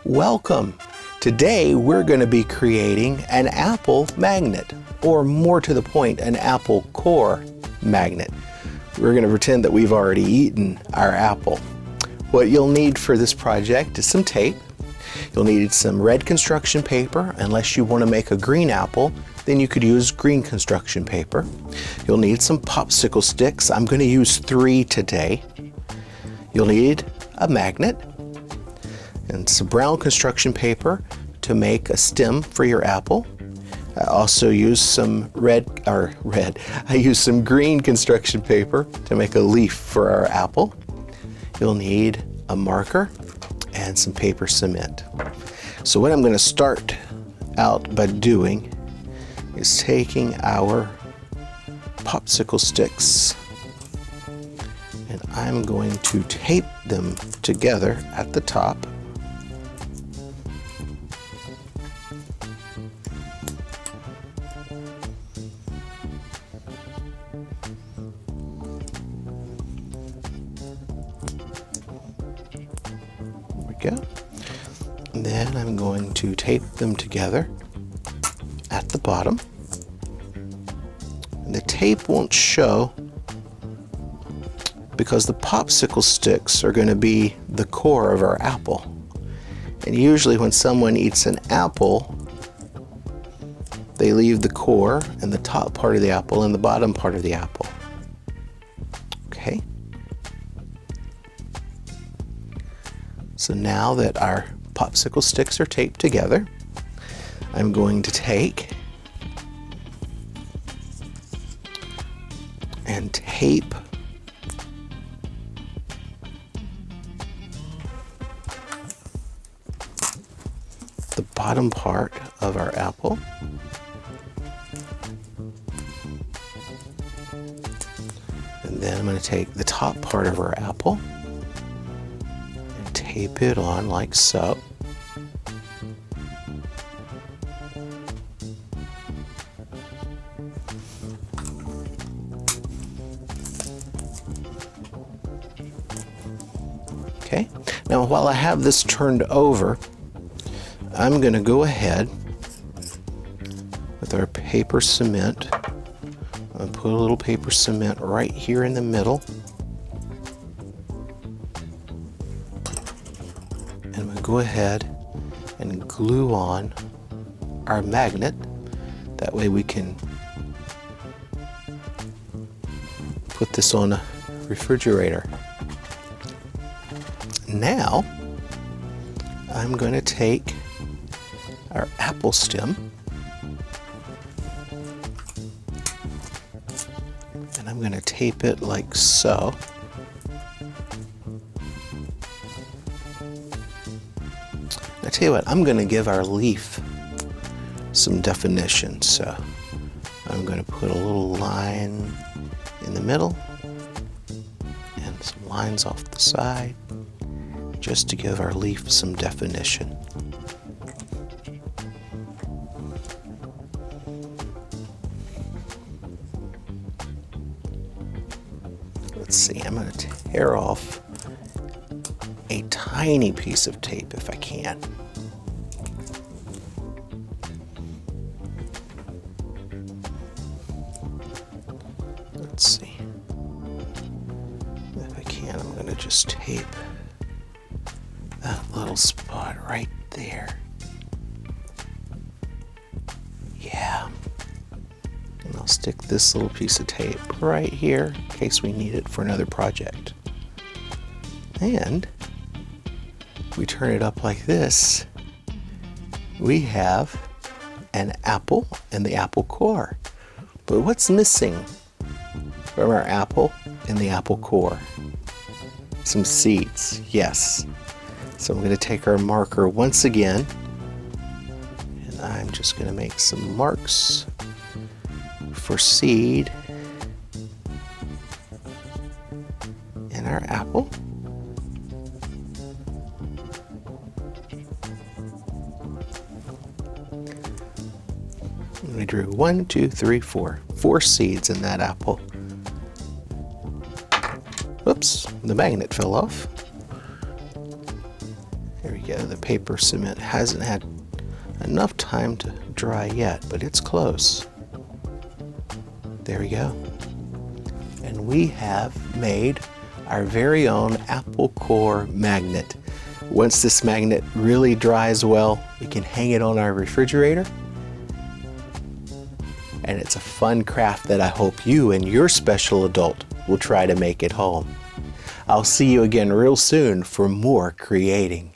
Welcome! Today we're going to be creating an apple magnet, or more to the point, an apple core magnet. We're going to pretend that we've already eaten our apple. What you'll need for this project is some tape. You'll need some red construction paper. Unless you want to make a green apple, then you could use green construction paper. You'll need some popsicle sticks. I'm going to use 3 today. You'll need a magnet and some brown construction paper to make a stem for your apple. I also use some I use some green construction paper to make a leaf for our apple. You'll need a marker and some paper cement. So what I'm going to start out by doing is taking our popsicle sticks and I'm going to tape them together at the top. Go. And then I'm going to tape them together at the bottom. And the tape won't show because the popsicle sticks are going to be the core of our apple. And usually when someone eats an apple, they leave the core and the top part of the apple and the bottom part of the apple. Okay? So now that our popsicle sticks are taped together, I'm going to take and tape the bottom part of our apple. And then I'm going to take the top part of our apple, tape it on like so. Okay, now while I have this turned over, I'm going to go ahead with our paper cement. I'll put a little paper cement right here in the middle. And I'm going to go ahead and glue on our magnet. That way we can put this on a refrigerator. Now I'm going to take our apple stem and I'm going to tape it like so. I tell you what, I'm going to give our leaf some definition. So I'm going to put a little line in the middle and some lines off the side just to give our leaf some definition. Let's see, I'm going to tear off a tiny piece of tape if I can. Let's see. If I can, I'm going to just tape that little spot right there. Yeah. And I'll stick this little piece of tape right here in case we need it for another project. And we turn it up like this, we have an apple and the apple core. But what's missing from our apple and the apple core? Some seeds, yes. So I'm going to take our marker once again, and I'm just going to make some marks for seed in our apple. We drew 1, 2, 3, 4. 4 seeds in that apple. Whoops, the magnet fell off. There we go, the paper cement hasn't had enough time to dry yet, but it's close. There we go. And we have made our very own apple core magnet. Once this magnet really dries well, we can hang it on our refrigerator. And it's a fun craft that I hope you and your special adult will try to make at home. I'll see you again real soon for more creating.